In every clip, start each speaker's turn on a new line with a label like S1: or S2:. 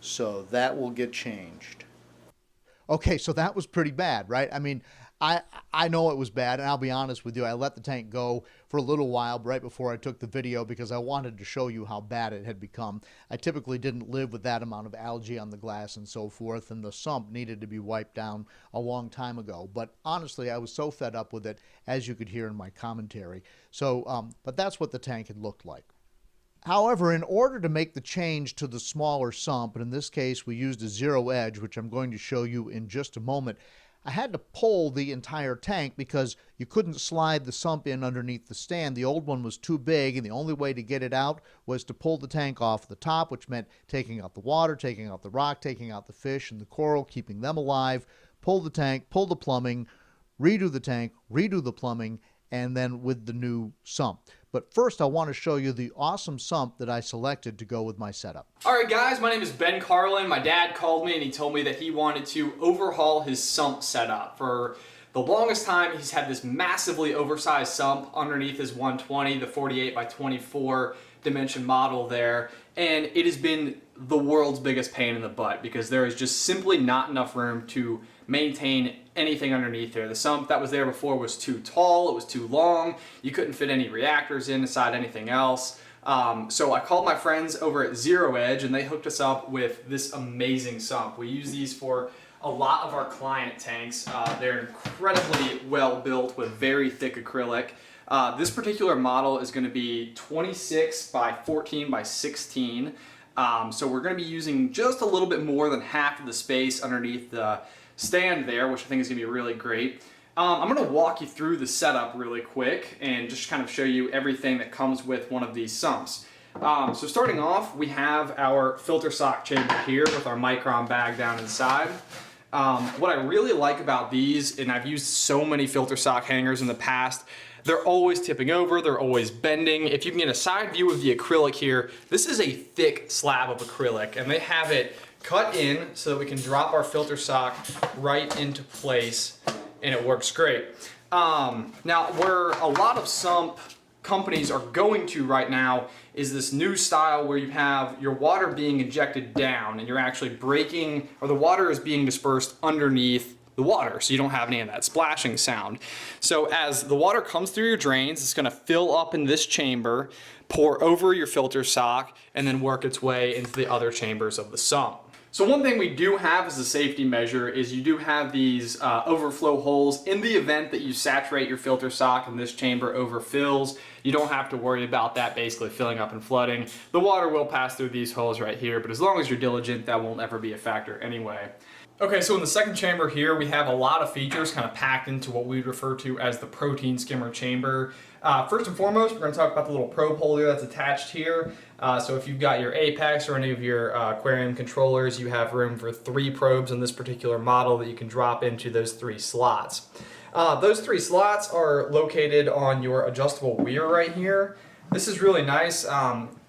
S1: So that will get changed.
S2: Okay, so that was pretty bad, right? I mean, I know it was bad, and I'll be honest with you. I let the tank go for a little while right before I took the video because I wanted to show you how bad it had become. I typically didn't live with that amount of algae on the glass and so forth, and the sump needed to be wiped down a long time ago. But honestly, I was so fed up with it, as you could hear in my commentary. So, but that's what the tank had looked like. However, in order to make the change to the smaller sump, and in this case we used a ZeroEdge, which I'm going to show you in just a moment, I had to pull the entire tank because you couldn't slide the sump in underneath the stand. The old one was too big, and the only way to get it out was to pull the tank off the top, which meant taking out the water, taking out the rock, taking out the fish and the coral, keeping them alive, pull the tank, pull the plumbing, redo the tank, redo the plumbing, and then with the new sump. But first, I want to show you the awesome sump that I selected to go with my setup.
S3: All right, guys, my name is Ben Carlin. My dad called me and he told me that he wanted to overhaul his sump setup. For the longest time, he's had this massively oversized sump underneath his 120, the 48 by 24 dimension model there. And it has been the world's biggest pain in the butt because there is just simply not enough room to maintain anything underneath there. The sump that was there before was too tall, it was too long, you couldn't fit any reactors inside anything else. So I called my friends over at ZeroEdge and they hooked us up with this amazing sump. We use these for a lot of our client tanks. They're incredibly well built with very thick acrylic. This particular model is going to be 26 by 14 by 16. So we're going to be using just a little bit more than half of the space underneath the stand there, which I think is going to be really great. I'm going to walk you through the setup really quick and just kind of show you everything that comes with one of these sumps. So starting off, we have our filter sock chamber here with our micron bag down inside. What I really like about these, and I've used so many filter sock hangers in the past, they're always tipping over, they're always bending. If you can get a side view of the acrylic here, this is a thick slab of acrylic and they have it cut in so that we can drop our filter sock right into place and it works great. Now where a lot of sump companies are going to right now is this new style where you have your water being injected down and you're actually breaking, or the water is being dispersed underneath the water, so you don't have any of that splashing sound. So as the water comes through your drains, it's going to fill up in this chamber, pour over your filter sock, and then work its way into the other chambers of the sump. So one thing we do have as a safety measure is you do have these overflow holes. In the event that you saturate your filter sock and this chamber overfills, you don't have to worry about that basically filling up and flooding. The water will pass through these holes right here, but as long as you're diligent, that won't ever be a factor anyway. Okay, so in the second chamber here, we have a lot of features kind of packed into what we refer to as the protein skimmer chamber. First and foremost, we're going to talk about the little probe holder that's attached here. So if you've got your Apex or any of your aquarium controllers, you have room for 3 probes in this particular model that you can drop into those 3 slots. Those 3 slots are located on your adjustable weir right here. This is really nice.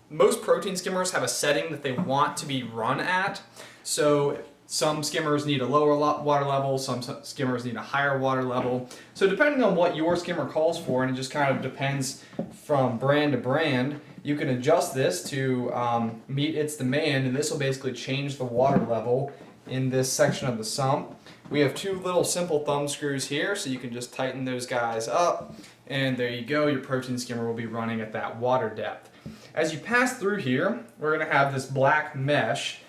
S3: Most protein skimmers have a setting that they want to be run at. So some skimmers need a lower water level, some skimmers need a higher water level. So depending on what your skimmer calls for, and it just kind of depends from brand to brand, you can adjust this to meet its demand, and this will basically change the water level in this section of the sump. We have 2 little simple thumb screws here, so you can just tighten those guys up, and there you go, your protein skimmer will be running at that water depth. As you pass through here, we're going to have this black mesh.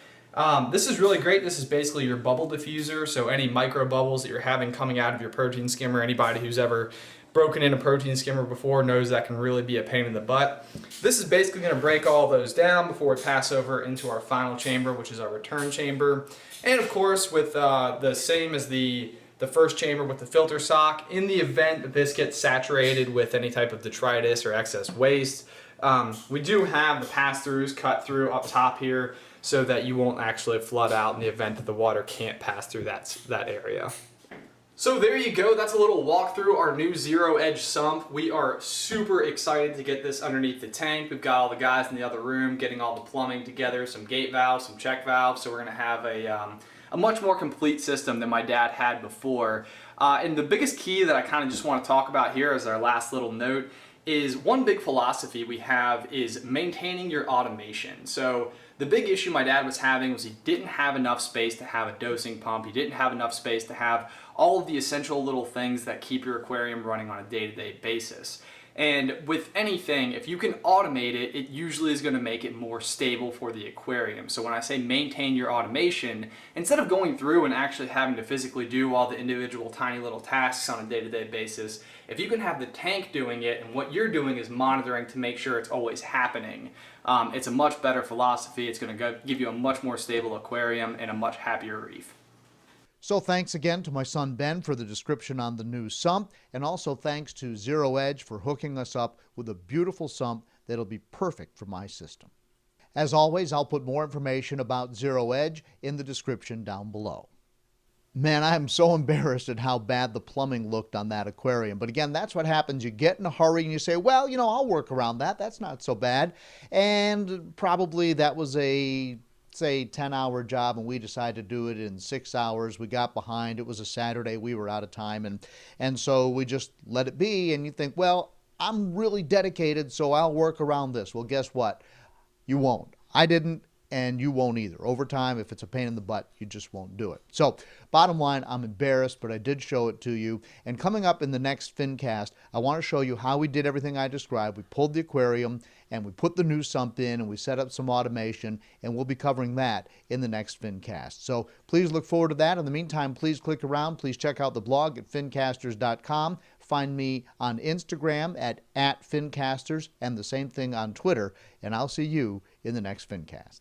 S3: This is really great. This is basically your bubble diffuser, so any micro bubbles that you're having coming out of your protein skimmer, anybody who's ever broken in a protein skimmer before knows that can really be a pain in the butt. This is basically going to break all those down before we pass over into our final chamber, which is our return chamber. And of course, with the same as the first chamber with the filter sock, in the event that this gets saturated with any type of detritus or excess waste, we do have the pass-throughs cut through up top here so that you won't actually flood out in the event that the water can't pass through that area. So there you go, that's a little walk through our new ZeroEdge sump. We are super excited to get this underneath the tank. We've got all the guys in the other room getting all the plumbing together, some gate valves, some check valves, so we're going to have a much more complete system than my dad had before. And the biggest key that I kind of just want to talk about here as our last little note is one big philosophy we have is maintaining your automation. So The big issue my dad was having was he didn't have enough space to have a dosing pump. He didn't have enough space to have all of the essential little things that keep your aquarium running on a day-to-day basis. And with anything, if you can automate it, it usually is going to make it more stable for the aquarium. So when I say maintain your automation, instead of going through and actually having to physically do all the individual tiny little tasks on a day-to-day basis, if you can have the tank doing it and what you're doing is monitoring to make sure it's always happening, it's a much better philosophy. It's going to give you a much more stable aquarium and a much happier reef.
S2: So thanks again to my son Ben for the description on the new sump, and also thanks to ZeroEdge for hooking us up with a beautiful sump that'll be perfect for my system. As always, I'll put more information about ZeroEdge in the description down below. Man, I am so embarrassed at how bad the plumbing looked on that aquarium. But again, that's what happens. You get in a hurry and you say, well, I'll work around that. That's not so bad. And probably that was a, say, 10-hour job, and we decided to do it in 6 hours. We got behind. It was a Saturday. We were out of time. And so we just let it be. And you think, well, I'm really dedicated, so I'll work around this. Well, guess what? You won't. I didn't. And you won't either. Over time, if it's a pain in the butt, you just won't do it. So, bottom line, I'm embarrassed, but I did show it to you. And coming up in the next Fincast, I want to show you how we did everything I described. We pulled the aquarium, and we put the new sump in, and we set up some automation, and we'll be covering that in the next Fincast. So, please look forward to that. In the meantime, please click around. Please check out the blog at fincasters.com. Find me on Instagram at @Fincasters, and the same thing on Twitter. And I'll see you in the next Fincast.